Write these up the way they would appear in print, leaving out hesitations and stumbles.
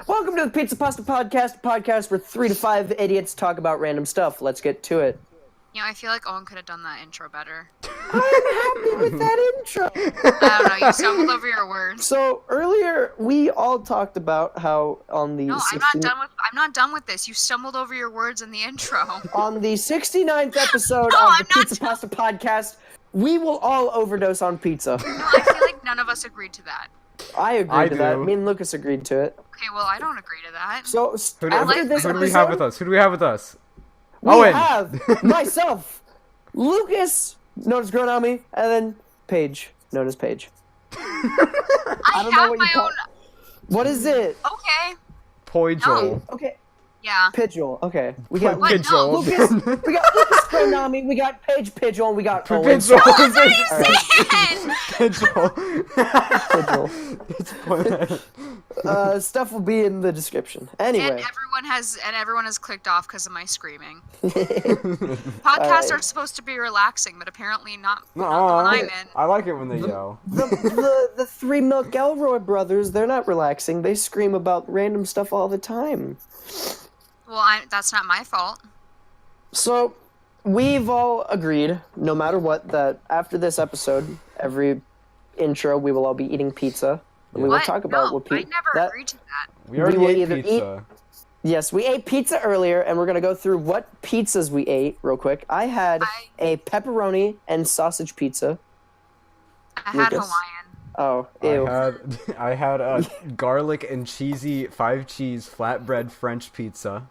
Welcome to the Pizza Pasta Podcast, a podcast where 3 to 5 idiots talk about random stuff. Let's get to it. Yeah, I feel like Owen could have done that intro better. I'm happy with that intro. I don't know, you stumbled over your words. So earlier we all talked about how on the No, I'm not done with this. You stumbled over your words in the intro. on the 69th episode No, of I'm the Pizza Pasta Podcast, we will all overdose on pizza. No, I feel like none of us agreed to that. I agree to that. do. Me and Lucas agreed to it. Okay, well, I don't agree to that. So Who after this do episode, we have with us? Who do we have with us? we Owen. have myself, Lucas, known as Gronami, and then Paige, known as Paige. I don't know have what you my call- own... What is it? Okay, Poijol. Okay, yeah. Pidgel. Okay, we got What? Pidgel. Lucas. We got Lucas Gronami. We got Paige Pidgel, and we got Owen. Pidgel. No, that's what you Alright. said! Pidgel. Pidgel. Stuff will be in the description. Anyway, And everyone has clicked off because of my screaming. Podcasts are supposed to be relaxing, but apparently not the one I'm in. I like it when they yell. the three Milk Elroy brothers, they're not relaxing. They scream about random stuff all the time. Well, that's not my fault. So, we've all agreed, no matter what, that after this episode, every intro, we will all be eating pizza. And we will What? talk about No, what I pizza. never agreed to that. We already will ate either pizza. Yes, we ate pizza earlier, and we're going to go through what pizzas we ate real quick. I had a pepperoni and sausage pizza. I had Lucas. Hawaiian. Oh, ew. I had a garlic and cheesy 5-cheese flatbread French pizza.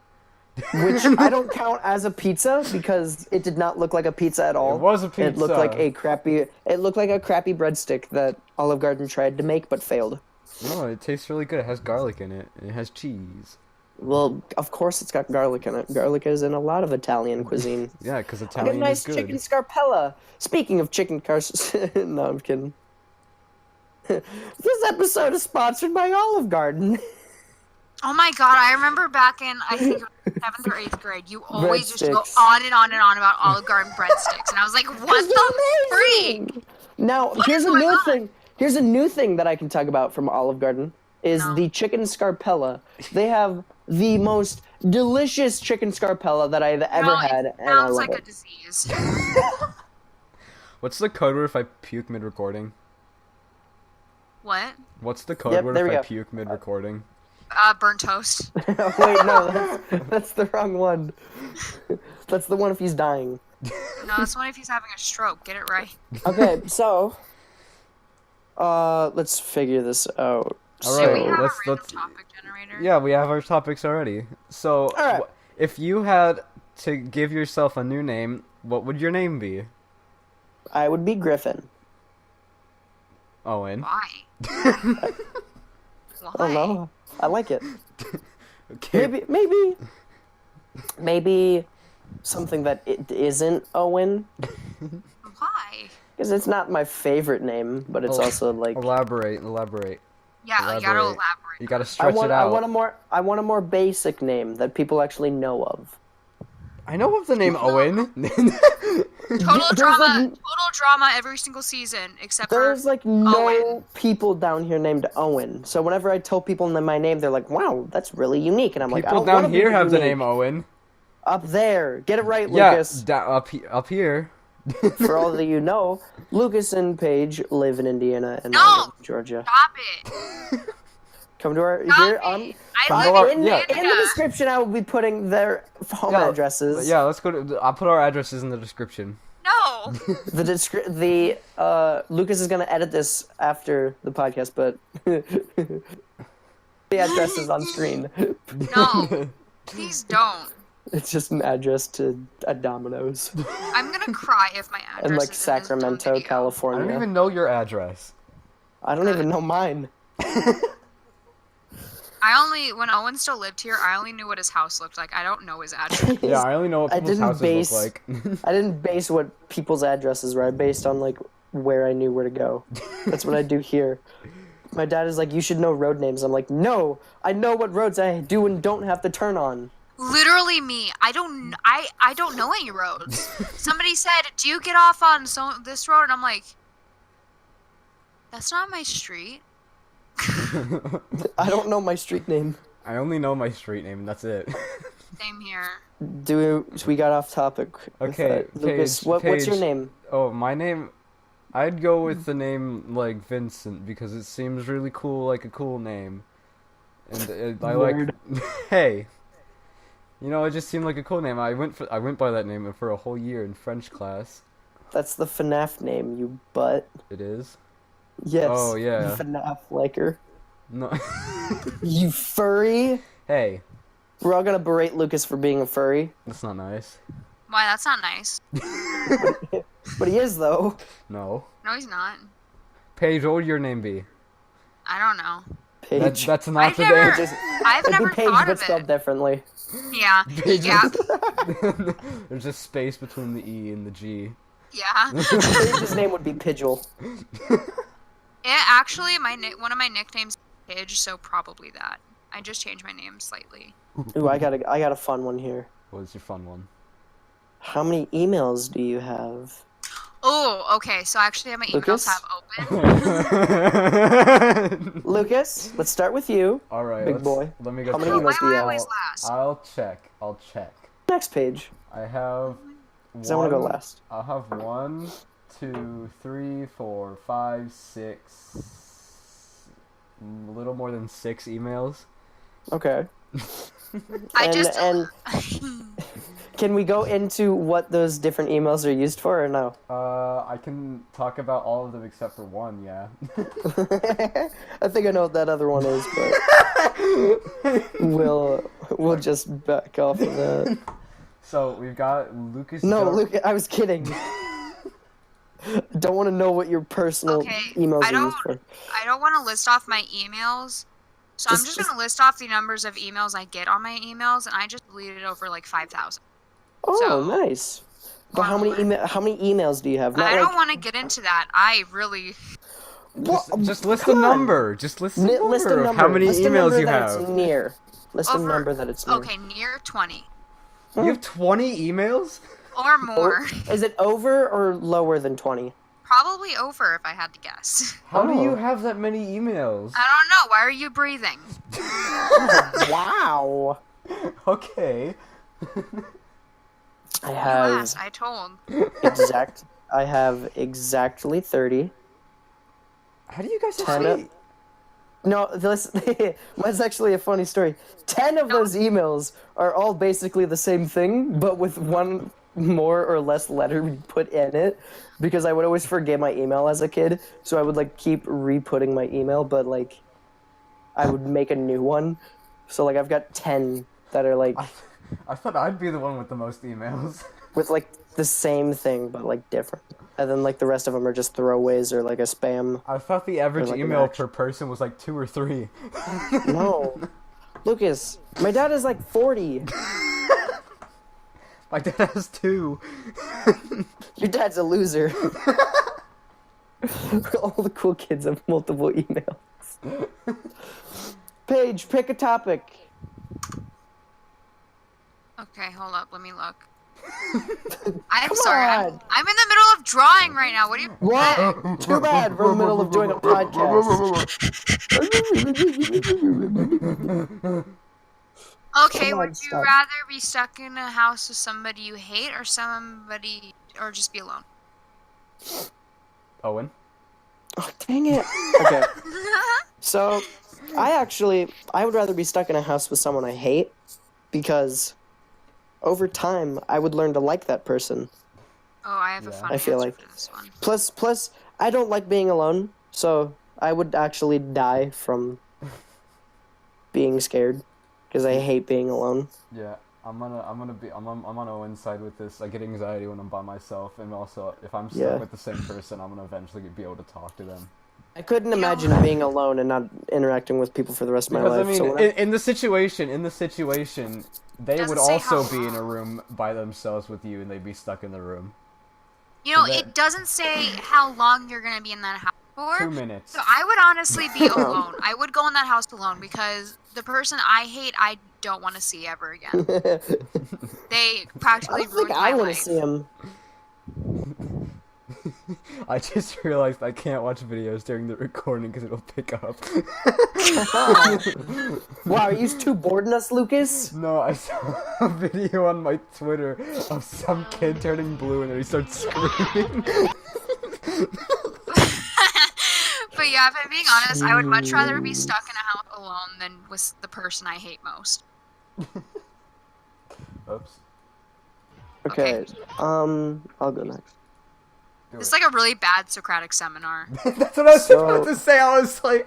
Which I don't count as a pizza because it did not look like a pizza at all. It was a It looked pizza. like a crappy. It looked like a crappy breadstick that Olive Garden tried to make but failed. No, it tastes really good. It has garlic in it. And it has cheese. Well, of course it's got garlic in it. Garlic is in a lot of Italian cuisine. Yeah, because I got a Italian nice is good. chicken scarpella. Speaking of chicken cars, no, I'm kidding. This episode is sponsored by Olive Garden. Oh my god, I remember back in, I think, 7th or 8th grade, you always just go Breadsticks. on and on and on about Olive Garden breadsticks. And I was like, what the freak? Now, here's is a going new on? thing. Here's a new thing that I can talk about from Olive Garden is No. the chicken scarpella. They have the most delicious chicken scarpella that I've ever No, had, it and I sounds love like a it. disease. What's the code word if I puke mid-recording? What? What's the code Yep, word there if we I go. puke mid-recording? Burnt toast. Wait, no, that's the wrong one. That's the one if he's dying. No, that's one if he's having a stroke. Get it right. Okay, so let's figure this out. All Do right, we have let's- a random let's- topic generator? Yeah, we have our topics already. So, right. if you had to give yourself a new name, what would your name be? I would be Griffin. Owen. Why? I don't know. I like it. Okay. Maybe something that it isn't Owen, Why? because it's not my favorite name, but it's Oh, also like Elaborate. Yeah, you gotta elaborate. You gotta I stretch want it out. I want a more basic name that people actually know of. I know of the name Owen. Total drama every single season, except for There's like no Owen. people down here named Owen. So whenever I tell people my name, they're like, "Wow, that's really unique." And I'm like, "I People don't wanna down be here have the unique." name Owen. Up there. Get it right, Yeah, Lucas. up here. For all that you know, Lucas and Paige live in Indiana and No! I live in Georgia. stop it. Come to our Stop here it. on I to live our- in yeah. in the Canada. description. I will be putting their home Yeah, addresses. Yeah, let's go to. I'll put our addresses in the description. No. Lucas is gonna edit this after the podcast, but the address is on screen. No. Please don't. It's just an address to a Domino's I'm gonna cry if my address in like is in this dumb Sacramento, video. I California. don't even know your address. I don't even know mine. When Owen still lived here, I only knew what his house looked like. I don't know his address. Yeah, I only know what I people's didn't houses base- look like. I didn't base what people's addresses were. I based on like where I knew where to go. That's what I do here. My dad is like, "You should know road names." I'm like, "No, I know what roads I do and don't have to turn on." Literally me. I don't know any roads. Somebody said, "Do you get off on this road?" And I'm like, "That's not my street." I don't know my street name. I only know my street name, and that's it. Same here. We got off topic. with Okay, that. Lucas, Paige, what's your Paige. name? Oh, my name. I'd go with the name like Vincent because it seems really cool, like a cool name. And I like. Nerd. Hey, you know, it just seemed like a cool name. I went by that name for a whole year in French class. That's the FNAF name, you butt. It is. Yes. Oh, yeah. FNAF liker. No. You furry. Hey, We're all gonna berate Lucas for being a furry. that's not nice. Why? That's not nice. But he is, though. No. No, he's not. Paige, what would your name be? I don't know. Paige. That's not I've the never- name. Just- I've It'd never be Paige, thought but of spelled it. differently. Yeah. Paige Yeah. There's just space between the E and the G. Yeah. Paige's name would be Pidgel. Actually, one of my nicknames is Pidge, so probably that. I just changed my name slightly. Ooh, I got a fun one here. What's your fun one? How many emails do you have? Oh, okay. So actually, my emails Lucas? have open. Lucas, let's start with you. All right, Big boy. Let me go. How many check. emails Why do am you I have? always last? I'll check. Next page. I have. Because I want to go last. I'll have 1, 2, 3, 4, 5, 6. A little more than 6 emails. Okay. I just. And can we go into what those different emails are used for, or no? I can talk about all of them except for one. Yeah. I think I know what that other one is, but we'll just back off of that. So we've got Lucas. No, Luke, I was kidding. Don't want to know what your personal Okay, emails I are don't- used for. I don't want to list off my emails. So I'm Just- just going to list off the numbers of emails I get on my emails, and I just deleted over like 5,000. Oh, So- nice. But how many More. how many emails do you have? Not I like don't want to get into that. I really. Just list Come the on. number. Just list the List a number of number. how many List a emails number you that have. It's near. List a Over- number that it's near. Okay, near 20 You have 20 emails? or more. Is it over or lower than 20? Probably over if I had to guess. How do you Oh. have that many emails? I don't know. Why are you breathing? Wow. Okay. I You have asked. I told. I have exactly 30. How do you guys have 10 so many? No, this that's actually a funny story. 10 of those emails are all basically the same thing, but with one more or less letter put in it, because I would always forget my email as a kid, so I would like keep re-putting my email, but like I would make a new one. So like I've got 10 that are like I thought I'd be the one with the most emails. with like the same thing but like different. And then like the rest of them are just throwaways or like a spam. I thought the average Or like an email action. per person was like 2 or 3. No. Lucas, my dad is like 40. My dad has 2. Your dad's a loser. All the cool kids have multiple emails. Paige, pick a topic. Okay, hold up. Let me look. I'm sorry. I'm in on. the middle of drawing right now. What do you? What? Too bad. We're in the middle of doing a podcast. Okay, Come on, would you stop. rather be stuck in a house with somebody you hate, or just be alone? Owen? Oh, dang it. Okay. So, I would rather be stuck in a house with someone I hate, because over time, I would learn to like that person. Oh, I have a Yeah. fun I feel answer like- for this one. Plus, I don't like being alone, so I would actually die from being scared, because I hate being alone. Yeah, I'm on Owen's side with this. I get anxiety when I'm by myself, and also if I'm stuck Yeah. with the same person, I'm gonna eventually be able to talk to them. I couldn't imagine being alone and not interacting with people for the rest of my Because life. I mean, so when in the situation, they Doesn't would say also how be in a long. room by themselves with you, and they'd be stuck in the room. You know, that- it doesn't say how long you're gonna be in that house for. 2 minutes. So I would honestly be alone. I would go in that house alone because the person I hate, I don't want to see ever again. They I practically don't think ruined I my want to life. see him. I just realized I can't watch videos during the recording because it'll pick up. Wow, are you too bored in us, Lucas? No, I saw a video on my Twitter of some kid turning blue and then he starts screaming. But yeah, if I'm being honest, I would much rather be stuck in a house alone than with the person I hate most. Oops. Okay, I'll go next. This is like a really bad Socratic seminar. That's what I was about to say. I was like,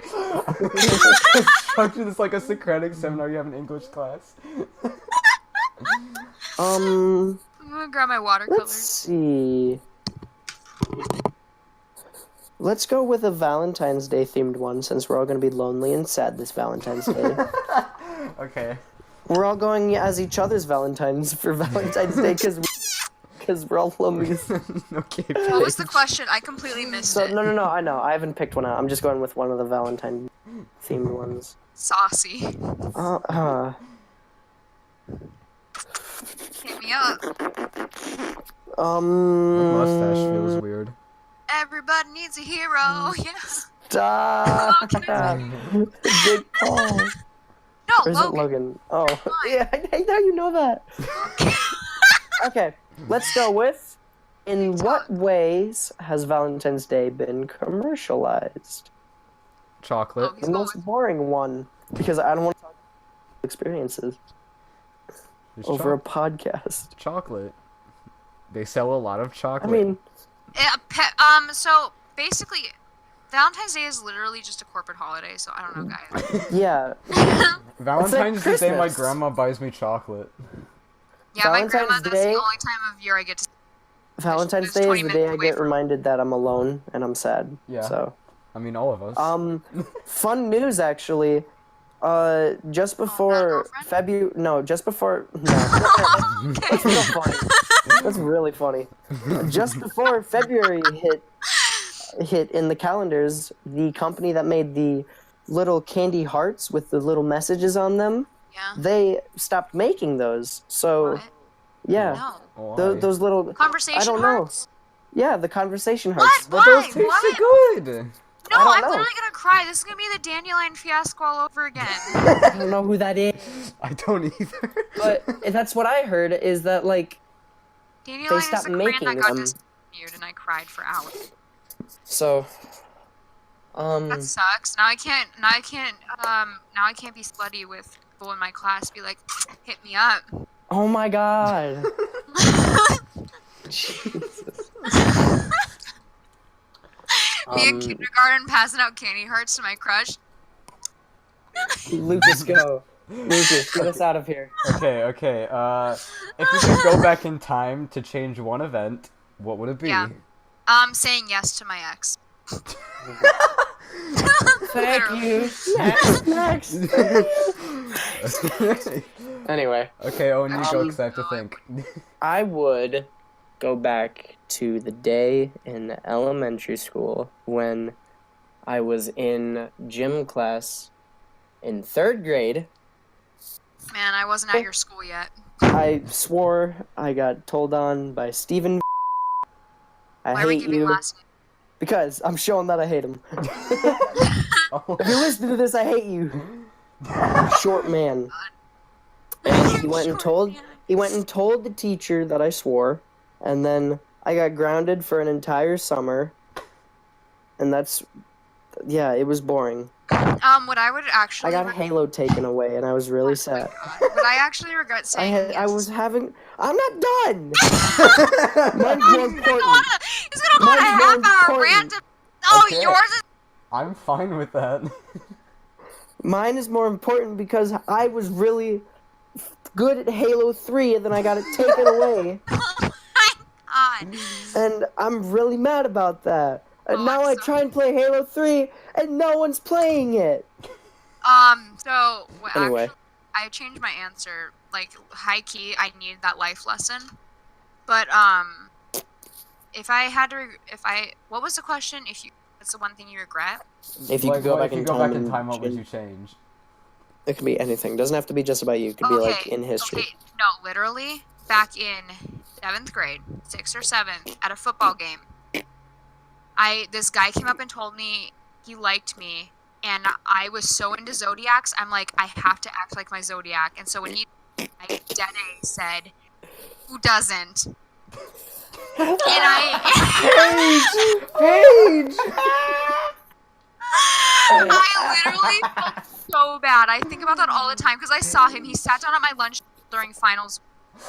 structured as like a Socratic seminar you have in English class. I'm gonna grab my watercolors. Let's see. Let's go with a Valentine's Day themed one since we're all going to be lonely and sad this Valentine's Day. Okay. We're all going as each other's Valentines for Valentine's Day because we're all lonely. Okay. What was the question? I completely missed So it. no, I know. I haven't picked one out. I'm just going with one of the Valentine themed ones. Saucy. Hit me up. Mustache feels weird. Everybody needs a hero. Yeah. Stop. Logan, Big Paul. No, Or is it Logan. Logan? Oh, yeah. I hate how you know that. Okay, let's go with. In what ways has Valentine's Day been commercialized? Chocolate. He's The going most with- boring one, because I don't want to talk about experiences There's over a podcast. chocolate. They sell a lot of I chocolate. mean, So basically, Valentine's Day is literally just a corporate holiday. So I don't know, guys. yeah. Valentine's the day my Christmas. grandma buys me chocolate. Yeah, my Valentine's grandma. That's the Day- only time of year I get to. Valentine's There's Day 20 is the day minutes I away get from- reminded that I'm alone and I'm sad. Yeah. So, I mean, all of us. fun news actually. Just before just before. No. That's real funny. That's really funny. Just before February hit in the calendars, the company that made the little candy hearts with the little messages on them, Yeah. they stopped making those. So, What? yeah, No. Why? those little Conversation I don't know. hearts? Yeah, the conversation What? hearts. But those Why? tasted What? good. No, I don't I'm know. literally gonna cry. This is gonna be the dandelion fiasco all over again. I don't know who that is, I don't either. but that's what I heard. Is that like Dandelion is stopped the brand that making got them. discontinued, and I cried for hours. so? That sucks. Now I can't be slutty with people in my class. Be like, hit me up. Oh my god. Jesus. Be in kindergarten passing out candy hearts to my crush. Lucas, go. Lucas, get us out of here. Okay. If you could go back in time to change one event, what would it be? Yeah. Saying yes to my ex. Thank you. Next. Anyway, Okay, Owen, you go because I have to think. I would go back to the day in elementary school when I was in gym class in 3rd grade. Man, I wasn't at your school yet. I swore I got told on by Steven. I Why are we hate giving you last names? because I'm showing that I hate him. Oh. If you listen to this, I hate you. Short man. And he went and told the teacher that I swore, and then I got grounded for an entire summer. And it was boring. What I would actually. I got Halo taken away, and I was really sad. What I actually regret saying. I'm not done. Mine's more important. He's gonna go on a Mine's more half-hour important. rant. Oh, Okay. yours is. I'm fine with that. Mine is more important because I was really good at Halo 3, and then I got it taken away. God. And I'm really mad about that. And Oh, now I'm I sorry. try and play Halo 3, and no one's playing it. Anyway. Actually, I changed my answer. Like, high key, I needed that life lesson. But, what was the question? What's the one thing you regret? If you could go back in time, what would you change? It could be anything. It doesn't have to be just about you. It could be like in history. Okay, no, literally, back in 7th grade, 6th or 7th, at a football game, this guy came up and told me he liked me, and I was so into zodiacs. I'm like, I have to act like my zodiac. And so when I dead A said, "Who doesn't?" And Paige! I literally felt so bad. I think about that all the time because I saw him. He sat down at my lunch during finals, and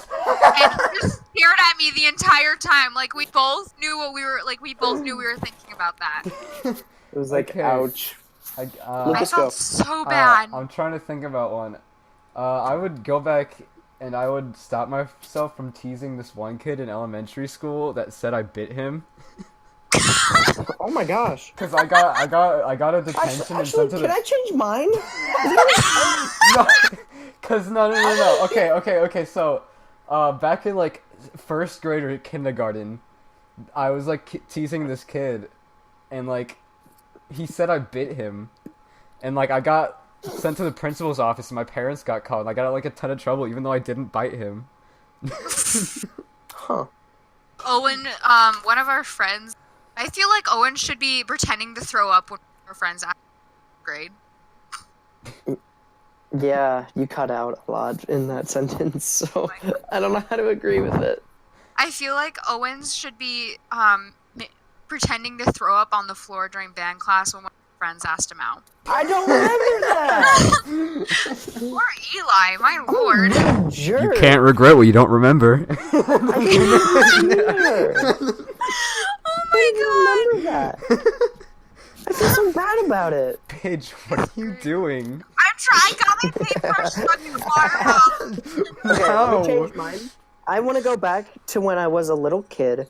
he just stared at me the entire time. Like we both knew what we were. Like we both knew we were thinking about that. It was like, Okay. ouch. I Lucas, go. felt so bad. I'm trying to think about one. I would go back and I would stop myself from teasing this one kid in elementary school that said I bit him. Oh my gosh. Cause I got a detention and Actually, sent to the. can I change mine? No, cause no. Okay. So, back in like first grade or kindergarten, I was like teasing this kid, and like, he said I bit him, and like I got sent to the principal's office, and my parents got called. And I got like a ton of trouble, even though I didn't bite him. Huh. Owen, one of our friends. I feel like Owen should be pretending to throw up when our friends at grade. Yeah, you cut out a lot in that sentence, so I don't know how to agree with it. I feel like Owens should be pretending to throw up on the floor during band class when one of our friends asked him out. I don't remember that! Poor Eli, my lord. I'm a jerk. You can't regret what you don't remember. Oh my remember that. I feel so bad about it. Paige, what are you doing? I'm trying. I got my paintbrush stuck in the water. Okay, No. let me change mine. I want to go back to when I was a little kid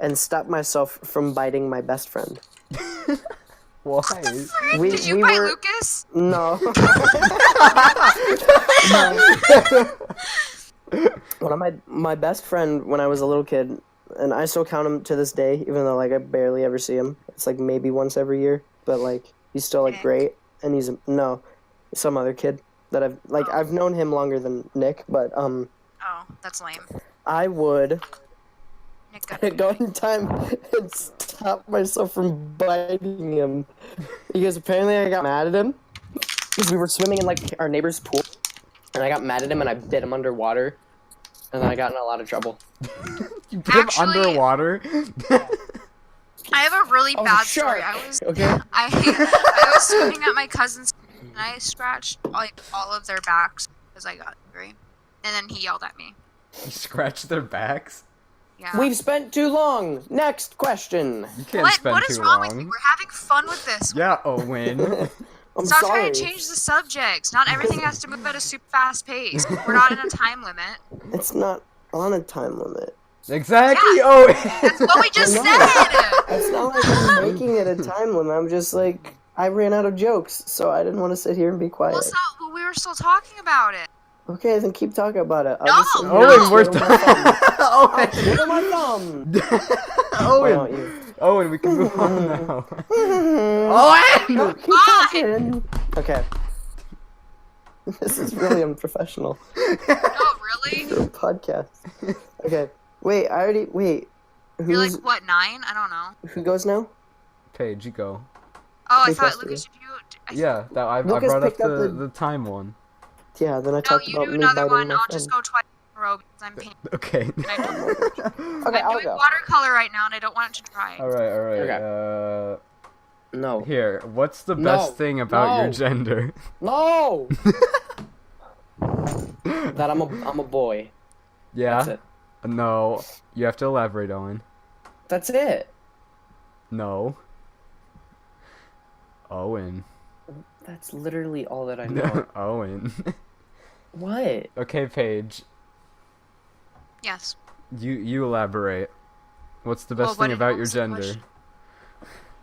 and stop myself from biting my best friend. Why? Did you bite Lucas? No. One of my best friend when I was a little kid, and I still count him to this day, even though like I barely ever see him. It's like maybe once every year, but like he's still like Nick? great. And he's some other kid that I've known him longer than Nick, but Oh, that's lame. I would Nick got go in time and stop myself from biting him because apparently I got mad at him because we were swimming in like our neighbor's pool, and I got mad at him and I bit him underwater, and then I got in a lot of trouble. You put him Actually- underwater? I have a really Oh, bad shark. story. I was Okay. I was swimming at my cousin's and I scratched like all of their backs because I got angry, and then he yelled at me. You scratch their backs? Yeah. We've spent too long. Next question. You can't What? spend What too is wrong long. with you? We're having fun with this. Yeah, Owen. I'm Stop sorry. trying to change the subject. Not everything has to move at a super fast pace. We're not in a time limit. It's not on a time limit. Exactly, Yeah. Owen! That's what we just No. said. It's not like I'm making it a time limit. I'm just like I ran out of jokes, so I didn't want to sit here and be quiet. Well, well, we were still talking about it. Okay, then keep talking about it. I'll No, just sit here Owen, and we're twiddle my thumb. Owen! Twiddle my thumb. Why Owen! don't you? Owen, we can move on now. No, Owen! keep talking. Okay. This is really unprofessional Oh, really? for a podcast. Okay. Wait, You're Who's like, what, 9? I don't know. who goes now? Paige, you go. Oh, I Who thought, goes Lucas, to did you... Yeah, I Lucas brought up picked up the time one. Yeah, then I No, talked you about do me another biting one. my I'll friend. just go twice in a row because I'm painting. Okay. Okay, I'm I'll doing go. watercolor right now and I don't want it to dry. Alright. Okay. No. Here, what's the No. best thing about your No. gender? No. That I'm a boy. Yeah? That's it. No. You have to elaborate, Owen. That's it. No. Owen. That's literally all that I know. Owen. What? Okay, Paige. Yes. You elaborate. What's the Well, best what thing did- about what your was the gender? question?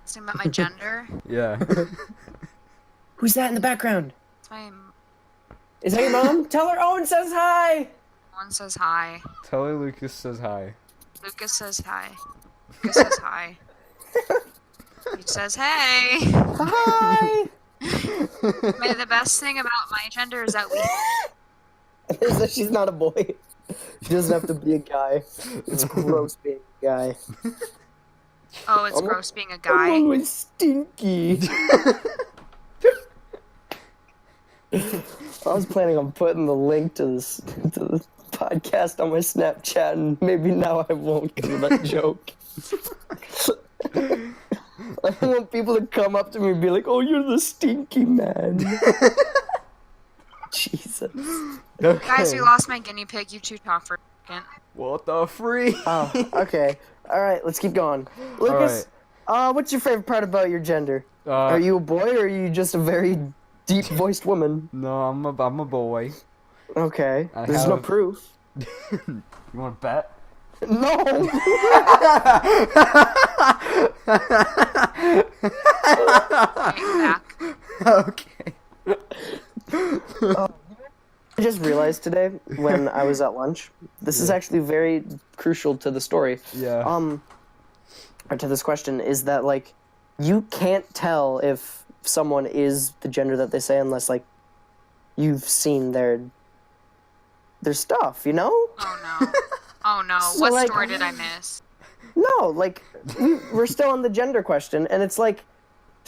Something about my gender. Yeah. Who's that in the background? It's my... Is that your mom? Tell her Owen says hi. One says hi. Tell her Lucas says hi. Lucas says hi. Lucas says hi. He says hey. Hi. The best thing about my gender is that we... Is that she's not a boy. She doesn't have to be a guy. It's gross being a guy. Oh, it's I'm gross being a I'm guy. always stinky. I was planning on putting the link to the podcast on my Snapchat, and maybe now I won't because of that joke. I don't want people to come up to me and be like, "Oh, you're the stinky man." Jesus. Okay. Guys, we lost my guinea pig. You two talk for a second. What the free? Oh, okay. All right, let's keep going. Lucas, what's your favorite part about your gender? Are you a boy or are you just a very deep-voiced woman? No, I'm a boy. Okay. I There's no have- proof. You want to bet? No. Right back. Okay. I just realized today when I was at lunch, this is actually very crucial to the story. Yeah. Or to this question, is that like you can't tell if someone is the gender that they say unless like you've seen their stuff, you know? Oh no. Oh no. So, What like- story did I miss? No, like we're still on the gender question, and it's like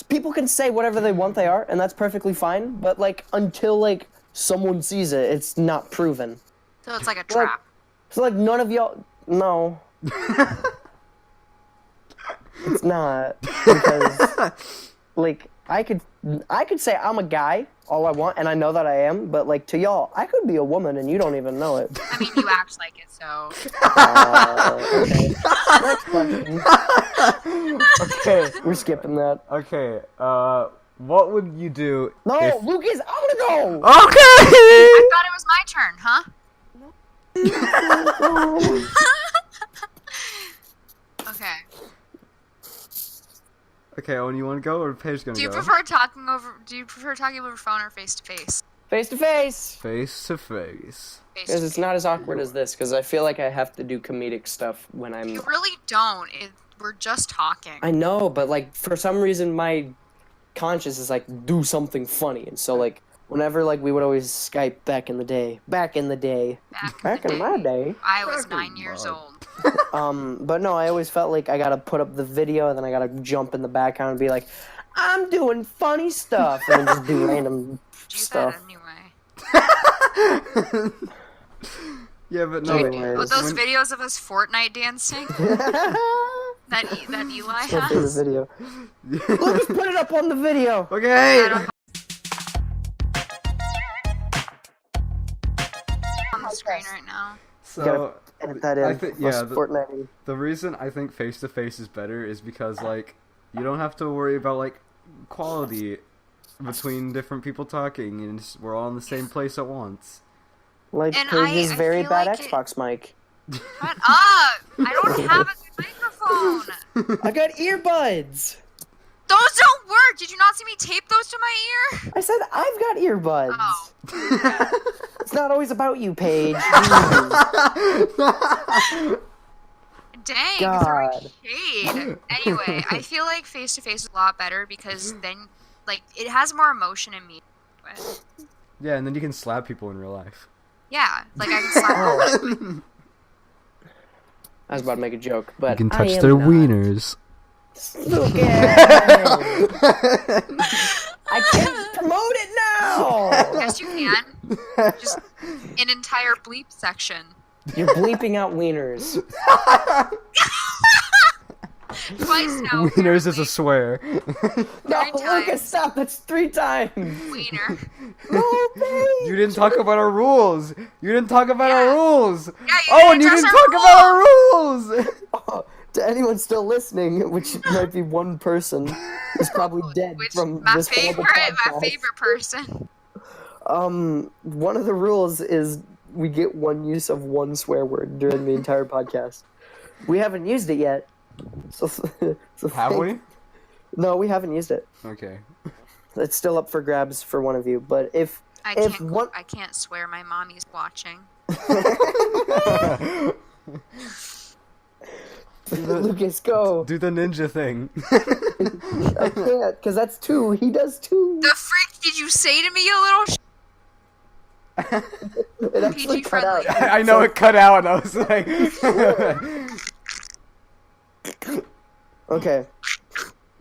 people can say whatever they want they are, and that's perfectly fine. But like until like someone sees it, it's not proven. So it's like a trap. So like none of y'all, no, it's not because like I could say I'm a guy all I want, and I know that I am. But like to y'all, I could be a woman, and you don't even know it. I mean, you act like it, so. Okay. Next question. Okay. We're skipping that. Okay. What would you do? No, if... Lucas, I want to go. Okay. I thought it was my turn, huh? Okay. Okay, Owen, you want to go or Paige gonna Do you go? prefer talking over phone or face to face? Face to face. Face to face. Because it's not as awkward as this, because I feel like I have to do comedic stuff when I'm... You really don't. We're just talking. I know, but like, for some reason, my conscience is like, do something funny. And so like, whenever like, we would always Skype back in the day. Back in the day. Back in my day. I was 9 years old. But no, I always felt like I gotta put up the video, and then I gotta jump in the background and be like, I'm doing funny stuff, and then just do random Do stuff. that anyway. Yeah, but no. Anyways. With those videos of us Fortnite dancing that Eli Still do the has. video. Lucas, put it up on the video. Okay. I don't on the screen right now. So Edit that in. I think Us yeah. Fortnite. The reason I think face to face is better is because like you don't have to worry about like quality between different people talking, and we're all in the same place at once. Like And Paige's I very feel bad like Xbox mic. Shut up! I don't have a good microphone. I got earbuds. Those don't work. Did you not see me tape those to my ear? I said I've got earbuds. Oh. It's not always about you, Paige. Dang, God. throwing shade. Anyway, I feel like face to face is a lot better because then, like, it has more emotion in me. But, Yeah, and then you can slap people in real life. yeah, like I can slap. Oh. I was about to make a joke, but You can I touch am their not. wieners. Lucas! I can't promote it now. Yes, you can. Just an entire bleep section. You're bleeping out wieners. Twice now. Wieners is a apparently. swear. No, 3 times. Lucas, stop. That's 3 times. Wiener. No, Paige. You didn't talk about our rules. You didn't talk about our Yeah. rules. Yeah, you Oh, and you address didn't our talk about our rules. Oh, to anyone still listening, which might be one person, is probably dead Which from my this favorite, horrible my podcast. favorite person. One of the rules is we get one use of one swear word during the entire podcast. We haven't used it yet. So Have we? No, we haven't used it. Okay. It's still up for grabs for one of you. But if I If can't. one- I can't swear. My mommy's watching. Lucas, go. Do the ninja thing. I can't, because that's 2. He does 2. The freak did you say to me, you little It actually PG cut out. friendly. I know it cut out, and I was like, Okay.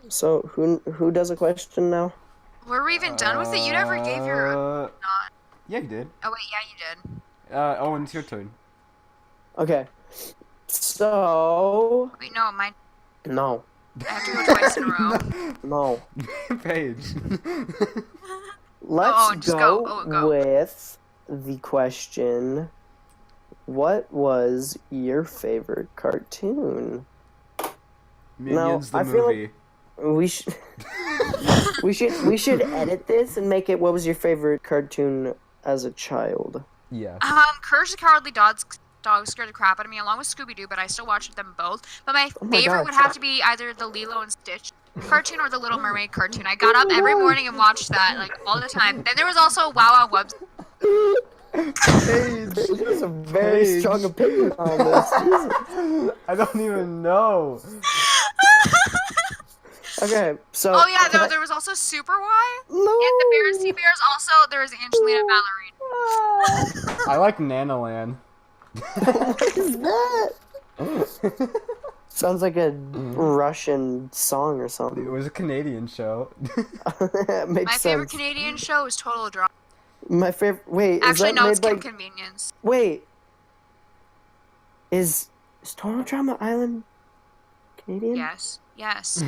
So who does a question now? Were we even done with it? You never gave your not. Yeah, you did. Oh wait, yeah, you did. Owen, it's your turn. Okay. So Wait, no, mine. no, I have to go twice in a row. no. Paige. Let's Oh, just go, go. Oh, go. with the question. What was your favorite cartoon? Minions I the feel like- movie. We should we should edit this and make it what was your favorite cartoon as a child? Yeah. Courage the Cowardly Dog scared the crap out of me, along with Scooby Doo, but I still watched them both. But my Oh my favorite God. would have to be either the Lilo and Stitch cartoon or the Little Mermaid cartoon. I got up every morning and watched that, like, all the time. Then there was also Wow Wow Wubs. Paige. This is a very Paige. strong opinion on this. Jesus. I don't even know. Okay, so Oh yeah, can I- there was also Super Y. no. And the Bears Sea Bears also, there was Angelina Ballerina. I like Nanoland. What is that? Sounds like a Russian song or It something. was a Canadian show. Makes My sense. favorite Canadian show is Total Drama. My favorite. Wait, Actually, is that no, made it's Kim like? Convenience. Wait, is Total Drama Island Canadian? Yes.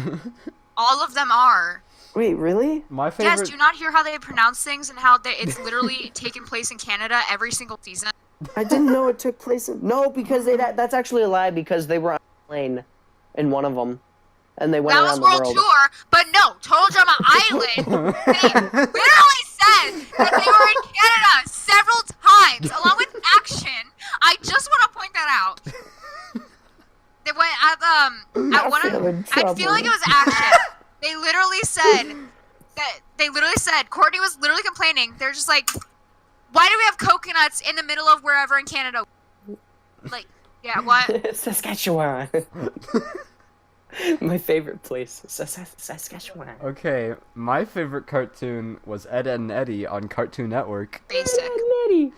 All of them are. Wait, really? My favorite. Yes, do you not hear how they pronounce things and how it's literally taking place in Canada every single season? I didn't know it took place in. No, because that's actually a lie because they were on a plane in one of them, and they went That around was the World world. Tour, but no, Total Drama Island, they literally said that they were in Canada several times, along with action. I just want to point that out. They went at one feeling of, I feel like it was action. They literally said Courtney was literally complaining. They're just like, why do we have coconuts in the middle of wherever in Canada? Like, yeah, what? Saskatchewan. My favorite place, Saskatchewan. Okay, my favorite cartoon was Ed, Edd and Eddie on Cartoon Network. Basic. I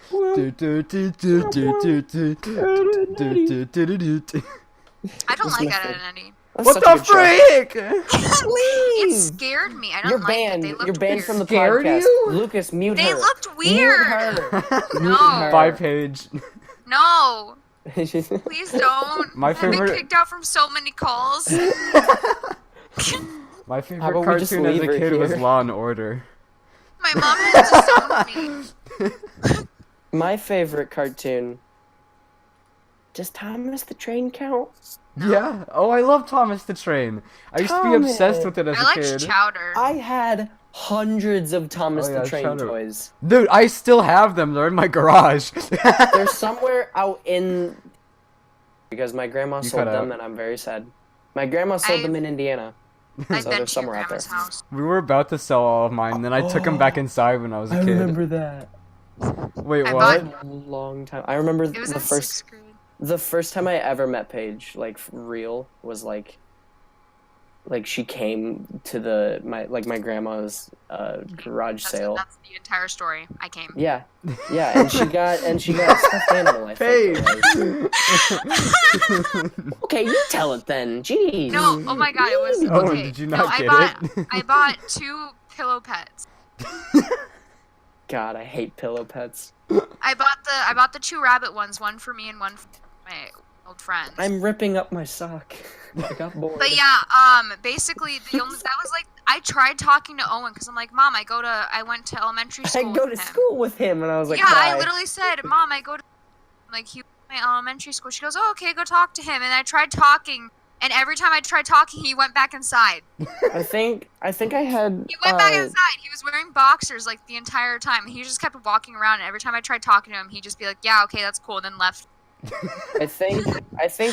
don't What's like my Ed, Edd favorite? and Eddie. That's What such a the good show. freak? It Please. scared me. I don't You're like banned. it. They looked You're banned weird. from the Scared podcast. you? Lucas, mute They her. looked Mute weird. her. No. Bye, Paige. No. Please don't. My I've been favorite- kicked out from so many calls. My How favorite about we just cartoon as leave a her kid was here? Law and Order. My mom had disowned me. My favorite cartoon. Does Thomas the Train count? Yeah. Oh, I love Thomas the Train. I used to be Thomas. obsessed with it as I a liked kid. Chowder. I had hundreds of Thomas Oh, yeah, the Train Shadow. toys. Dude, I still have them. They're in my garage. They're somewhere out in. Because my grandma You sold cut them, out. and I'm very sad. My grandma sold I- them in Indiana. I've So been they're to your somewhere out grandma's there. house. We were about to sell all of mine, then I took them back inside when I was a kid. that. Wait, I what? bought- A long time. I remember It was the in first. 6th grade. The first time I ever met Paige, like real, was like she came to my grandma's garage sale. That's the entire story. I came. Yeah, and she got a stuffed animal. I think. Okay, you tell it then. Jeez. No, oh my god, it was Oh, okay. did you no, not I get bought it? I bought 2 pillow pets. God, I hate pillow pets. I bought the 2 rabbit ones, one for me and one for my old friends. I'm ripping up my sock. I got bored. But yeah, basically that was like I tried talking to Owen because I'm like, Mom, I went to elementary school. I go to with him. school with him, and I was like, Yeah, I "Bye." literally said, Mom, I go to like he my elementary school. She goes, oh, okay, go talk to him. And I tried talking, and every time I tried talking, he went back inside. I think I had. He went back inside. He was wearing boxers like the entire time. He just kept walking around, and every time I tried talking to him, he'd just be like, yeah, okay, that's cool, and then left. I think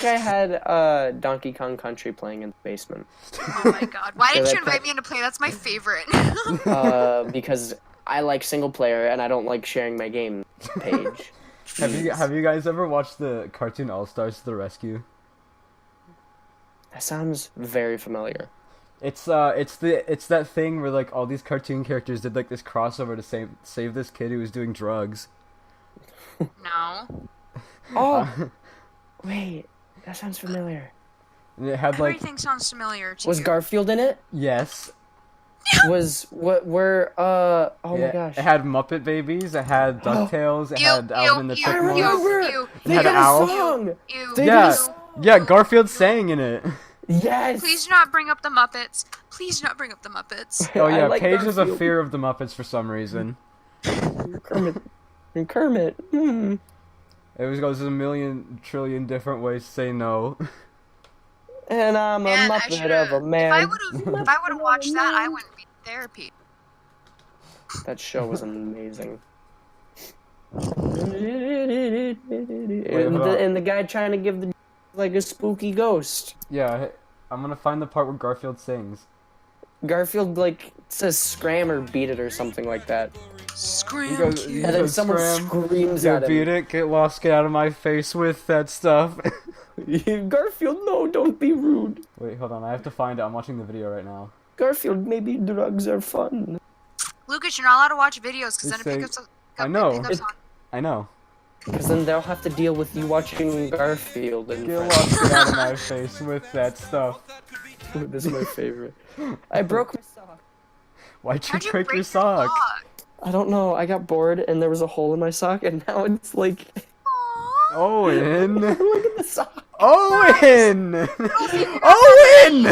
I had Donkey Kong Country playing in the basement. Oh my god. Why So didn't you that- invite me in to play? That's my favorite. Because I like single player and I don't like sharing my game page. Have you guys ever watched the cartoon All Stars to the Rescue? That sounds very familiar. It's that thing where like all these cartoon characters did like this crossover to save this kid who was doing drugs. No. Oh, wait, that sounds familiar. And it had like Everything sounds familiar to Was you. Garfield in it? yes. Was what? Where? Oh my gosh. It had Muppet Babies. It had Ducktales. It Ew, had Alvin and the ew, I Chipmunks. remember. Ew, They had had a Owl. song. Ew, They Yeah, did a song. yeah. Garfield sang in it. Yes. Please do not bring up the Muppets. Please do not bring up the Muppets. Oh I yeah, like Paige has a Garfield. fear of the Muppets for some reason. Kermit. And Kermit. Hmm. It goes a million trillion different ways to say no. And I'm a Man, I Muppet should've- of a man. If I would have watched that, I wouldn't be in therapy. That show was amazing. hold on. And the guy trying to give the like a spooky ghost. Yeah, I'm gonna find the part where Garfield sings. Garfield like says scram or beat it or something like that. Scream. He goes, he And then goes, someone "Scram, screams you at beat him. it, get lost, get out of my face with that stuff." Garfield, no, don't be rude. Wait, hold on, I have to find it. I'm watching the video right now. Garfield, maybe drugs are fun. Lucas, you're not allowed to watch videos because then It's it picks up. I know. It picks up I know. Because then they'll have to deal with you watching Garfield and Get Friends. lost, get out of my face with that stuff. This is my favorite. I broke my sock. Why'd you How'd you break your sock? I don't know. I got bored and there was a hole in my sock and now it's like Aww. Owen! look at the sock. Owen! Owen!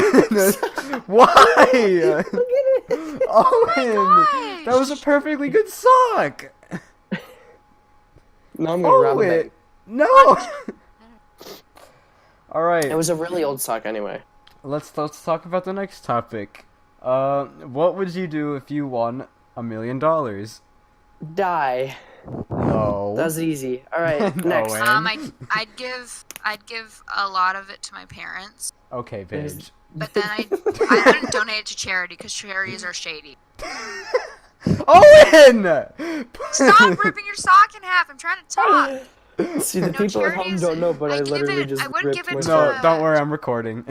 Why? Look at it. Owen! That was a perfectly good sock! No, I'm gonna rob Owen! it. No! It Alright, was a really old sock anyway. let's talk about the next topic. What would you do if you won $1 million? Die. No. That's easy. All right, No next. way. I'd give a lot of it to my parents, Okay, Paige. but then I wouldn't donate it to charity because charities are shady. Owen! Stop ripping your sock in half. I'm trying to talk. See, the No, people at home charities- don't know, but I I give literally it- just I wouldn't ripped give it my No, to- don't worry, I'm recording.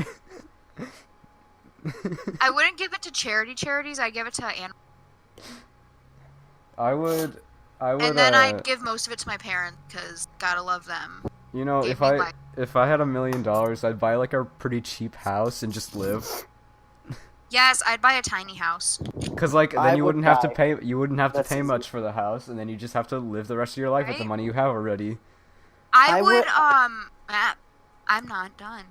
I wouldn't give it to charities. I'd give it to animals. I would, And then I'd give most of it to my parents because gotta love them. you know, give if me I my- if I had $1 million, I'd buy like a pretty cheap house and just live. Yes, I'd buy a tiny house. Cause like I then you would wouldn't have to buy- pay That's easy. much for the house, and then you just have to live the rest of your life with the Right? money you have already. I I would, would- Matt, I'm not done.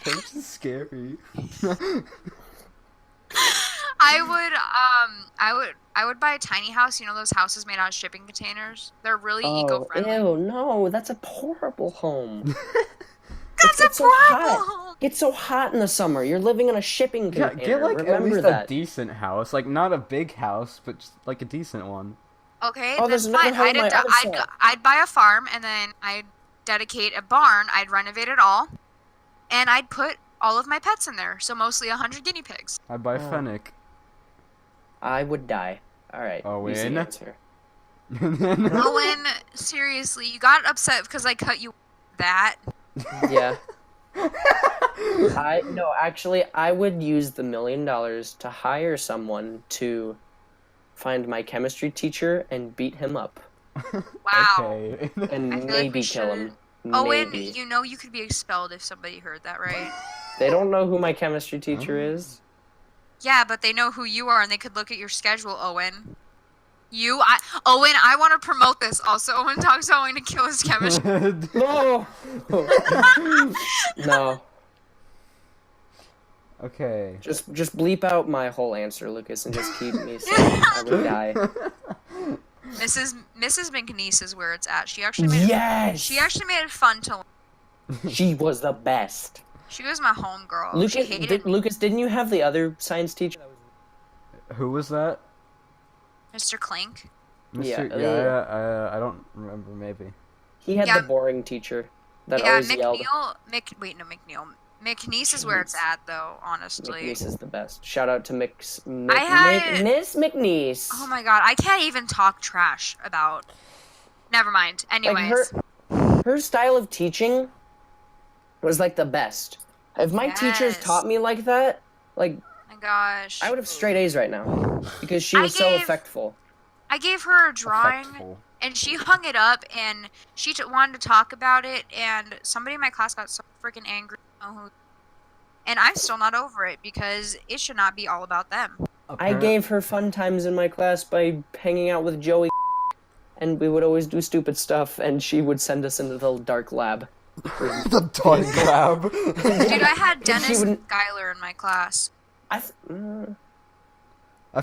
That's just scary. I would buy a tiny house. You know those houses made out of shipping containers? They're really Oh, eco-friendly. ew, no, that's a horrible home. That's It's a so horrible. hot. It's so hot in the summer. You're living in a shipping Yeah, container. get like at Remember least that. a decent house, like not a big house, but just like a decent one. Okay, Oh, there's that's another fine. home on my other side. I'd buy a farm and then I'd dedicate a barn. I'd renovate it all, and I'd put all of my pets in there. So mostly 100 guinea pigs. I'd buy Oh. Fennec. I would die. All right. Owen? Easy answer. Owen, seriously, you got upset because I cut you that. Yeah. Actually, I would use the $1 million to hire someone to find my chemistry teacher and beat him up Wow. Okay. and I feel like maybe we kill him. Owen, Maybe. you know you could be expelled if somebody heard that, right? They don't know who my chemistry teacher is. Yeah, but they know who you are and they could look at your schedule, Owen. Owen, I want to promote this. Also, Owen talks about wanting to kill his chemistry. No. No. Okay. Just bleep out my whole answer, Lucas, and just keep me saying I would die. Mrs. McNeese is where it's at. She actually made Yes. She actually made it fun to. She was the best. She was my homegirl. Lucas, She hated me. Lucas, didn't you have the other science teacher? Who was that? Mr. Clink. Yeah, Yeah, I don't remember. Maybe. He had Yeah. the boring teacher that Yeah, always yelled. McNeil. McNeese is where it's at, though. Honestly. McNeese is the best. Shout out to Miss McNeese. Oh my god, I can't even talk trash about. Never mind. Anyways, Like her style of teaching was like the best. If my teachers Yes. taught me like that, like my gosh, I would have straight A's right now because she was so gave- effectful. I gave her a drawing. Effectful. and she hung it up, and she wanted to talk about it, and somebody in my class got so freaking angry. And I'm still not over it because it should not be all about them. I gave her fun times in my class by hanging out with Joey, and we would always do stupid stuff, and she would send us into the dark lab. The dark lab. Dude, I had Dennis She and wouldn't- Skylar in my class. I You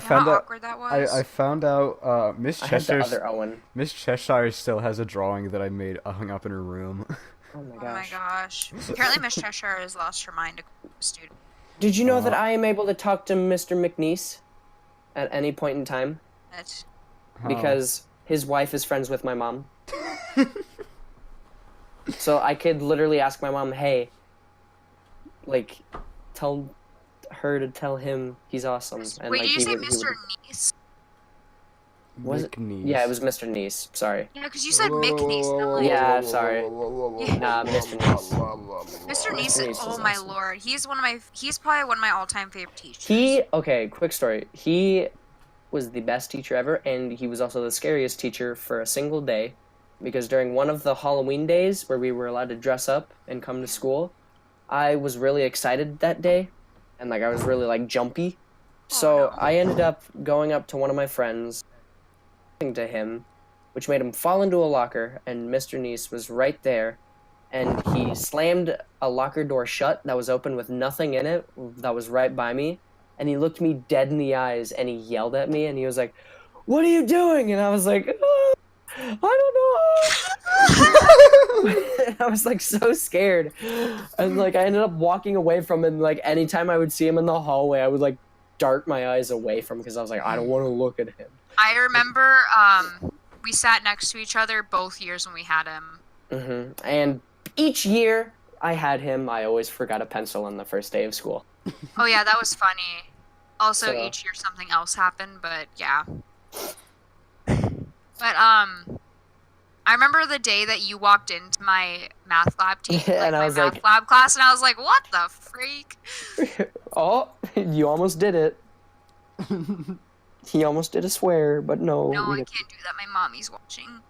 found know how out. awkward that was? I found out. Miss I had the Cheshire. other Owen. Miss Cheshire still has a drawing that I made hung up in her room. Oh my Oh my gosh. gosh. Apparently Miss Cheshire has lost her mind, a student. Did you know that I am able to talk to Mr. McNeese at any point in time? That's Because his wife is friends with my mom. So I could literally ask my mom, hey, like, tell her to tell him he's awesome. And Wait, like, did you say he Mr. would- Niece? Was it? McNeese. Yeah, it was Mr. Neese. Sorry. Yeah, because you said McNeese. And I'm like, Yeah, I'm sorry. Yeah. Nah, Mr. Neese. Mr. Niece, Niece oh is my awesome. lord. He's probably one of my all-time favorite teachers. Okay, quick story. He was the best teacher ever, and he was also the scariest teacher for a single day, because during one of the Halloween days where we were allowed to dress up and come to school, I was really excited that day, and like I was really like jumpy. So no. I ended up going up to one of my friends, to him, which made him fall into a locker, and Mr. Neese was right there, and he slammed a locker door shut that was open with nothing in it that was right by me, and he looked me dead in the eyes, and he yelled at me, and he was like, "What are you doing?" And I was like, I don't know. And I was like so scared, and like I ended up walking away from him. Like anytime I would see him in the hallway, I would like dart my eyes away from him because I was like, I don't want to look at him. I remember we sat next to each other both years when we had him. And each year I had him, I always forgot a pencil on the first day of school. Oh yeah, that was funny. Also, So- each year something else happened, but yeah. But I remember the day that you walked into my math lab team, Yeah, and I my was math like- lab class, and I was like, "What the freak?" Oh, you almost did it. He almost did a swear, but no. No, we I can't do that. My mommy's watching.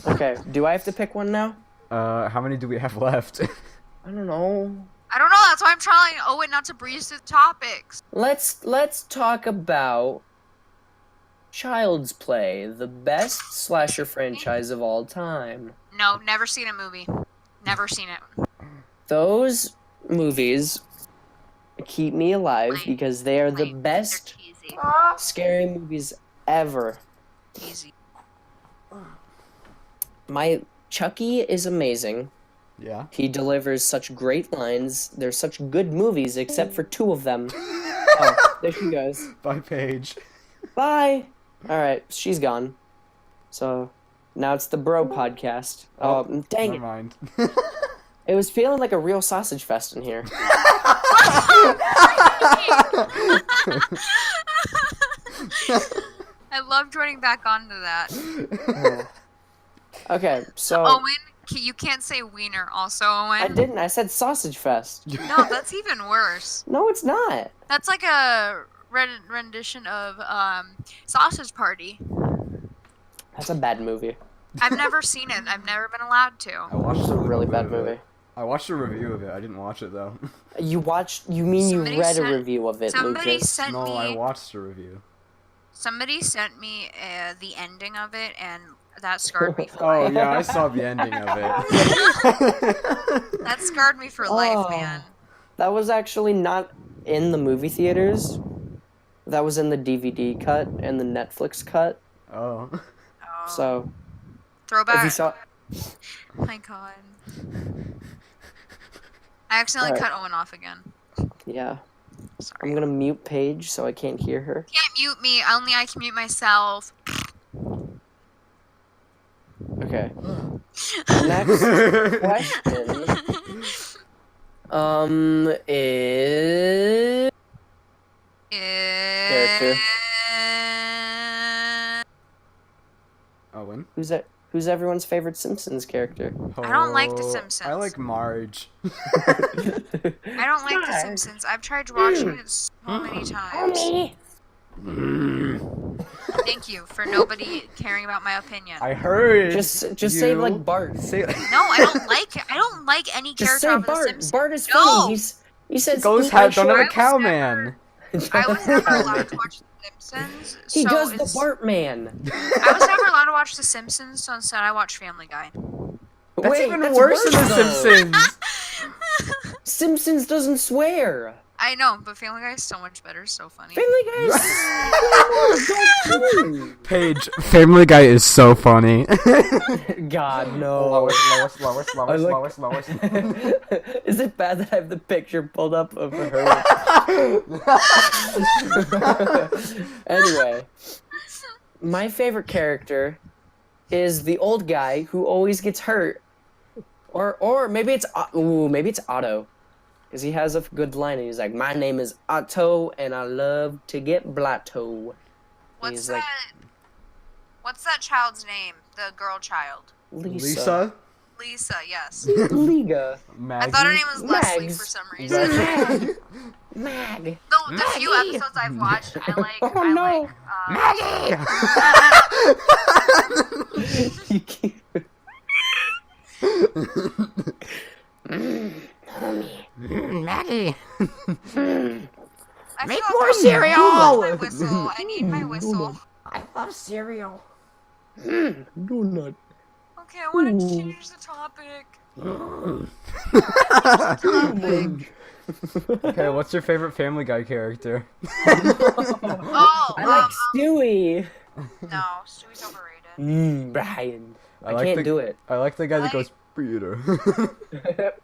Okay, do I have to pick one now? How many do we have left? I don't know. I don't know. That's why I'm trying. Oh, and not to breeze through the topics. Let's talk about Child's Play, the best slasher franchise of all time. No, never seen a movie. Never seen it. Those movies keep me alive Lame. because they are the Lame. best They're cheesy. scary movies ever. Easy. My Chucky is amazing. Yeah. He delivers such great lines. They're such good movies, except for two of them. Oh, there she goes. By Paige. Bye. All right, she's gone. So now it's the Bro podcast. Oh, dang Never it! mind. It was feeling like a real sausage fest in here. I love joining back onto that. Okay, so Owen, you can't say wiener also, Owen. I didn't. I said sausage fest. No, that's even worse. No, it's not. That's like a rendition of Sausage Party. That's a bad movie. I've never seen it. I've never been allowed I to. watched It's a really bad movie. movie. I watched a review of it. I didn't watch it though. You watched? You mean Somebody you read sent- a review of it, Somebody Lucas? sent No, I me. watched a review. Somebody sent me the ending of it, and that scarred me for Oh life. yeah, I saw the ending of it. That scarred me for life, Oh. man. That was actually not in the movie theaters. That was in the DVD cut and the Netflix cut. Oh. Oh. So Throwback. if you saw, Oh my god. I accidentally Alright. cut Owen off again. yeah, Sorry. I'm gonna mute Paige so I can't hear her. Can't mute me. Only I can mute myself. Okay. Next question. Is Character. Owen. who's everyone's favorite Simpsons character? I don't like The Oh, Simpsons. I like Marge. I don't like The Simpsons. I've tried watching it so many times. Thank you for nobody caring about my opinion. I heard. Just say like Bart. Say, No, I don't like any Just character say off of The Bart. Simpsons. Bart is No! funny. He says Ghost eat my hat, don't have a shorts. cow was man. I was never allowed to watch The Simpsons. He so does it's- the Bart man. I was never allowed to watch The Simpsons, so instead I watched Family Guy. That's Wait, even that's worse than The though. Simpsons. Simpsons doesn't swear. I know, but Family Guy is so much better, so funny. Family Guy is Paige, Family Guy is so funny. God no. Lowest. I like- Is it bad that I have the picture pulled up of her? Anyway, my favorite character is the old guy who always gets hurt, or maybe it's Otto, because he has a good line. And he's like, "My name is Otto, and I love to get blotto." What's like- that? What's that child's name? The girl child. Lisa? Lisa, yes. Liga. Maggie? I thought her name was Leslie Mags. for some reason. Mag. The few episodes I've watched, I like. Oh, I no. like. You keep- Maggie. I Make feel more like cereal! I need my whistle. I need my whistle. I love cereal. Donut. Okay, I want to change the topic. Okay, what's your favorite Family Guy character? Oh, I like Stewie. no, Stewie's overrated. Brian. I like can't the- do it. I like the guy that Like- goes, Peter.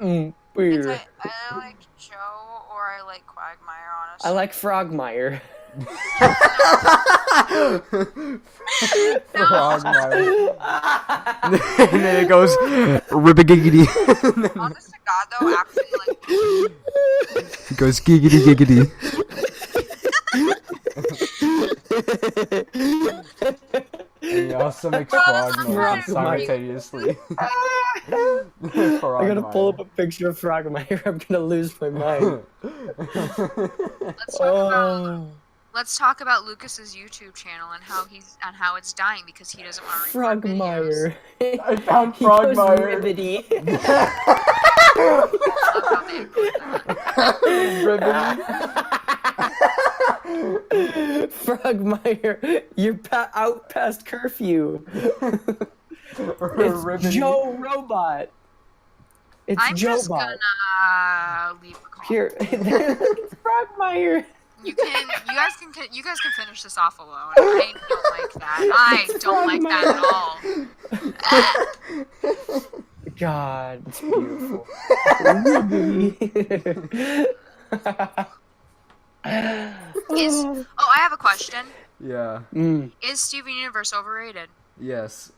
Mm, It's weird. like, I like Joe or I like Quagmire, honestly. I like Frogmire. Frogmire. And then it goes, ribbigiggity. Honest to God, though, actually, like, It goes, giggity giggity. And he also makes Frogmire Frogmire. simultaneously. I gotta pull up a picture of Frogmire. I'm gonna lose my mind. let's talk about Lucas's YouTube channel and how it's dying because he doesn't want to record videos. Frogmire. I found He goes Frogmire. ribbity. Frogmire, you're out past curfew. It's Ribbity. Joe Robot. It's I'm Joe just Bot. gonna leave the call. Here, it's Frogmire. You guys can finish this off alone. I don't like that. I don't like that at all. God, it's beautiful. I have a question. Yeah. Is Steven Universe overrated? Yes.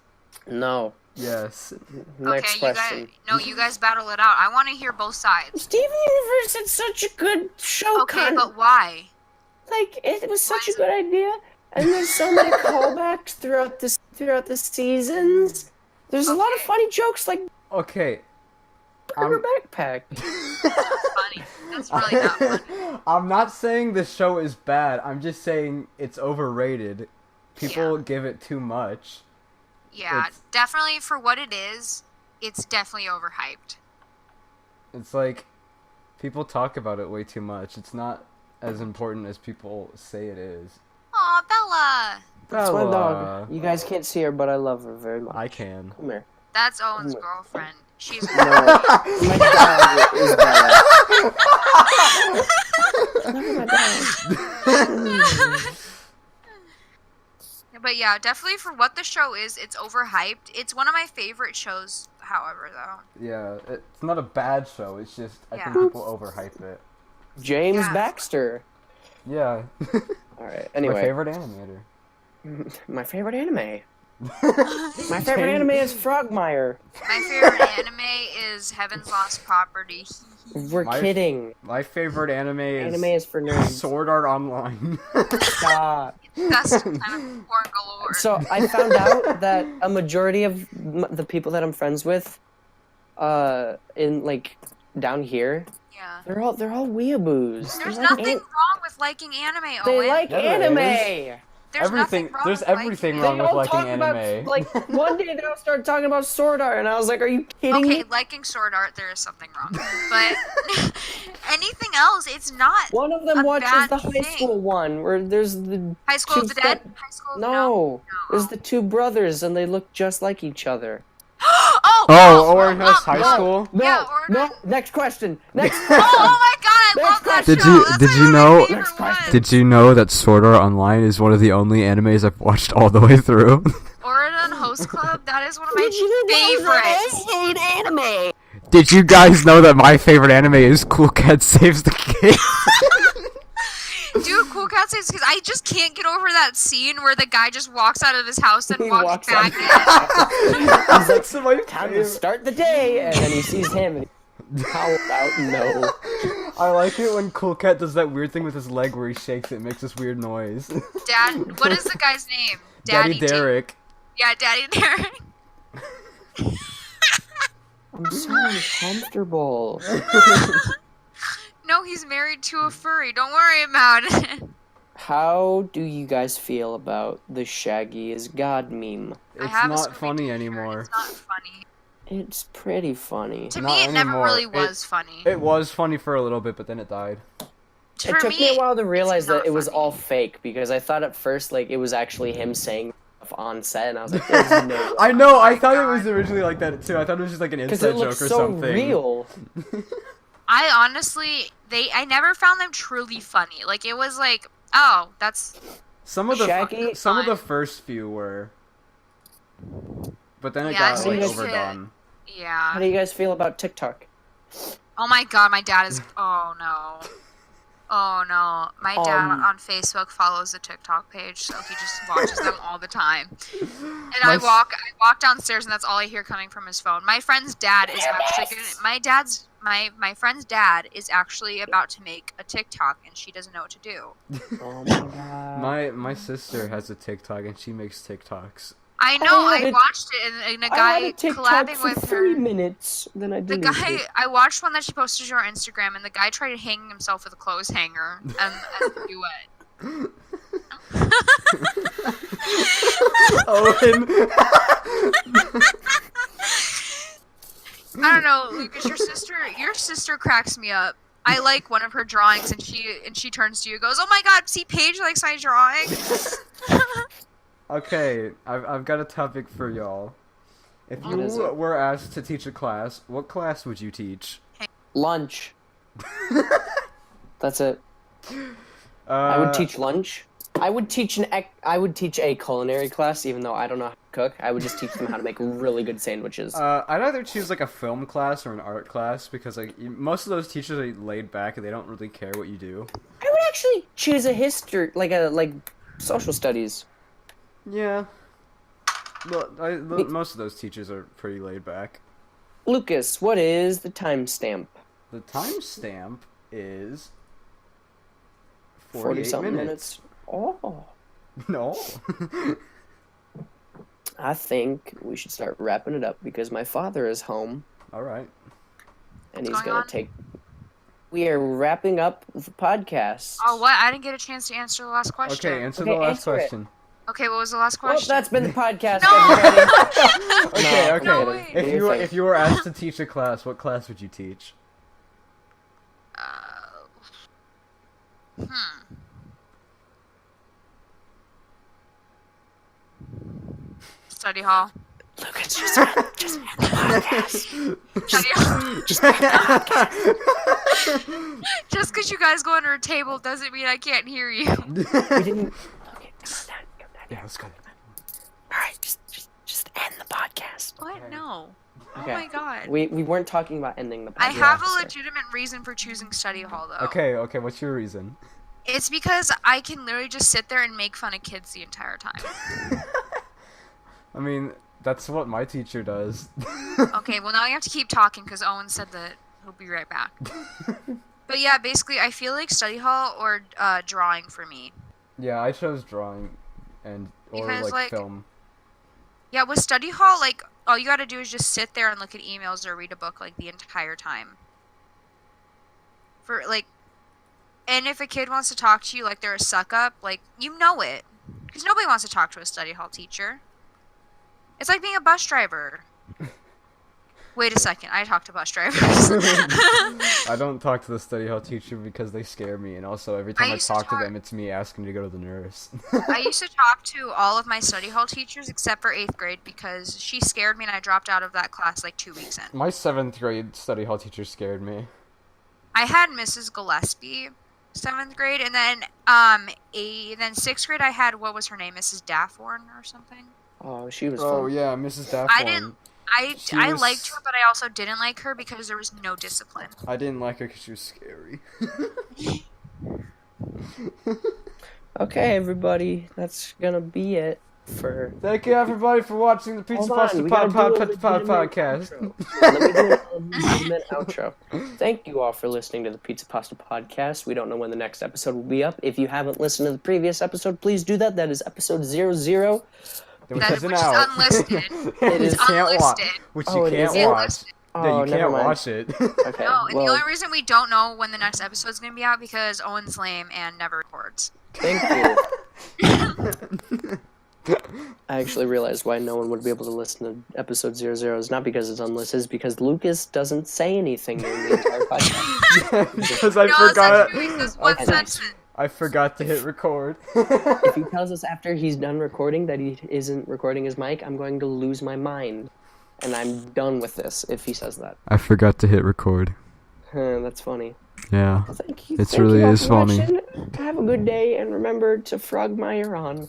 No. Yes. Next question. You guys battle it out. I want to hear both sides. Steven Universe is such a good show. Okay, but why? Like it was such a good idea, and there's so many callbacks throughout the seasons. There's a lot of funny jokes, like Okay. Burger Backpack. That's funny. That's really not funny. I'm not saying the show is bad. I'm just saying it's overrated. People give it too much. Yeah, It's- definitely for what it is, it's definitely overhyped. It's like people talk about it way too much. It's not as important as people say it is. Aw, Bella! That's my Bella. dog. You guys can't see her, but I love her very much. I can. Come here. That's Owen's girlfriend. She's No, my dog is Bella. Look at my dog. But yeah, definitely for what the show is, it's overhyped. It's one of my favorite shows, however, though. Yeah, it's not a bad show. It's just I think Yeah. people overhype it. James Yeah. Baxter. Yeah. All right. My Anyway, favorite animator. my favorite anime. My favorite anime is Frogmire. My favorite anime is Heaven's Lost Property. We're My- kidding. My favorite anime is Anime is for nerds. Sword Art Online. Stop. That's kind of porn galore. So I found out that a majority of the people that I'm friends with, in like down here, yeah. they're all weeaboos. There's They're like nothing wrong with liking anime, They Owen. like Yeah, there anime. There's nothing wrong There's with everything liking wrong it. with all liking talk about, anime. like, one day they all started talking about Sword Art, and I was like, are you kidding Okay, me? liking sword art, there is something wrong. But anything else, it's not One of them a watches bad the high thing. school one, where there's the High School of two the Dead? step- High School? No, there's the two brothers, and they look just like each other. Oh, Orange High School? No, Yeah, or no. not. Next question. Next Oh, question. oh my god, I Next love that question. show. That's Did like you one of my know- favorite Next question. ones. Did you know that Sword Art Online is one of the only animes I've watched all the way through? Oregon Host Club, that is one of Did you my know that favorites. I hate anime? Did you guys know that my favorite anime is Cool Cat Saves the Kid? Dude, Cool Cat says, because I just can't get over that scene where the guy just walks out of his house and He walks walks back out. in. That's my Time to favorite. start the day, and then he sees him. And how about no? I like it when Cool Cat does that weird thing with his leg where he shakes it and makes this weird noise. Dad, what is the guy's name? Daddy Derek. Yeah, Daddy Derek. I'm so uncomfortable. No, he's married to a furry. Don't worry about it. How do you guys feel about the Shaggy is God meme? I It's have a not Scooby-Doo funny shirt. anymore. It's not funny. It's pretty funny. To Not me, it never anymore. really It- was funny. It was funny for a little bit, but then it died. It For took me a while to realize it's not that it was funny. all fake, because I thought at first like it was actually him saying stuff on set, and I was like, "There's no way." I know, I my thought it God. was originally like that too. I thought it was just like an Because inside it joke looks or so something. real. I honestly, I never found them truly funny. Like, it was like, oh, that's... Some of the Shaggy- some of the fun. first few were, but then it Yeah, I got see like this overdone. Yeah. How do you guys feel about TikTok? Oh my god, my dad is... Oh, no. Oh, no. My dad on Facebook follows the TikTok page, so he just watches them all the time. And My I s- walk downstairs, and that's all I hear coming from his phone. My friend's dad is actually gonna... My friend's dad is actually about to make a TikTok, and she doesn't know what to do. Oh my god. My sister has a TikTok and she makes TikToks. I know, I had I a- watched it, and a I guy had a TikTok collabing for with 3 her. minutes, then I The deleted guy, it. I watched one that she posted to her Instagram, and the guy tried hanging himself with a clothes hanger as a duet. Owen. I don't know, Lucas. Your sister cracks me up. I like one of her drawings, and she turns to you and goes, "Oh my God, see, Paige likes my drawing." Okay, I've got a topic for y'all. If What is you it? were asked to teach a class, what class would you teach? Lunch. That's it. I would teach lunch. I would teach a culinary class, even though I don't know how to cook. I would just teach them how to make really good sandwiches. I'd either choose like a film class or an art class because like most of those teachers are laid back and they don't really care what you do. I would actually choose a history, like social studies. Yeah. Well, most of those teachers are pretty laid back. Lucas, what is the timestamp? The timestamp is 40 48 something minutes. minutes. Oh. No. I think we should start wrapping it up because my father is home All right. and he's What's going gonna on? take. We are wrapping up the podcast. Oh, what? I didn't get a chance to answer the last question. Okay, answer Okay, the last answer it. question. Okay, what was the last Well, question? that's been the podcast, No! everybody. Okay, No, okay. no I'm way. kidding. If Do your thing. if you were asked to teach a class, what class would you teach? Study hall. Lucas, just end the podcast. Study hall. Just end the podcast. Just because you guys go under a table doesn't mean I can't hear you. We didn't. Okay, come down. Yeah, let's go. All right, just end the podcast. What? No. Okay. Oh my god. We weren't talking about ending the podcast. I have a legitimate reason for choosing study hall, though. Okay, what's your reason? It's because I can literally just sit there and make fun of kids the entire time. I mean, that's what my teacher does. Okay, well now you have to keep talking because Owen said that he'll be right back. But yeah, basically I feel like study hall or drawing for me. Yeah, I chose drawing and or Because, like- film. Yeah, with study hall, like, all you gotta do is just sit there and look at emails or read a book, like, the entire time. For, like, And if a kid wants to talk to you like they're a suck up, like, you know it. Because nobody wants to talk to a study hall teacher. It's like being a bus driver. Wait a second, I talk to bus drivers. I don't talk to the study hall teacher because they scare me, and also every time I used to talk to talk- them, it's me asking to go to the nurse. I used to talk to all of my study hall teachers except for 8th grade because she scared me and I dropped out of that class like 2 weeks in. My 7th grade study hall teacher scared me. I had Mrs. Gillespie 7th grade, and then then 6th grade I had, what was her name, Mrs. Dafford or something. Oh, she was Oh fun. yeah, Mrs. Dafford. I liked her, but I also didn't like her because there was no discipline. I didn't like her because she was scary. Okay, everybody, that's gonna be it for. Thank you everybody for watching the Pizza Hold on, Pasta we gotta do a legitimate podcast. outro. Let me do a legitimate outro. Thank you all for listening to the Pizza Pasta podcast. We don't know when the next episode will be up. If you haven't listened to the previous episode, please do that. That is episode 00. Which That- isn't which is out. unlisted. It is unlisted. Which Oh, you it can't is watch. unlisted. Yeah, Oh, you never can't mind. watch it. Okay. No, and the well, only reason we don't know when the next episode's gonna be out because Owen's lame and never records. thank you. I actually realized why no one would be able to listen to episode 00 is not because it's unlisted, it's because Lucas doesn't say anything during the entire podcast. Because I No, forgot. essentially he says one I- sentence. I forgot to hit record. If he tells us after he's done recording that he isn't recording his mic, I'm going to lose my mind. And I'm done with this if he says that. I forgot to hit record. That's funny. Yeah. Well, thank you. It Thank really you all is for funny. watching. Have a good day, and remember to frog my Iran.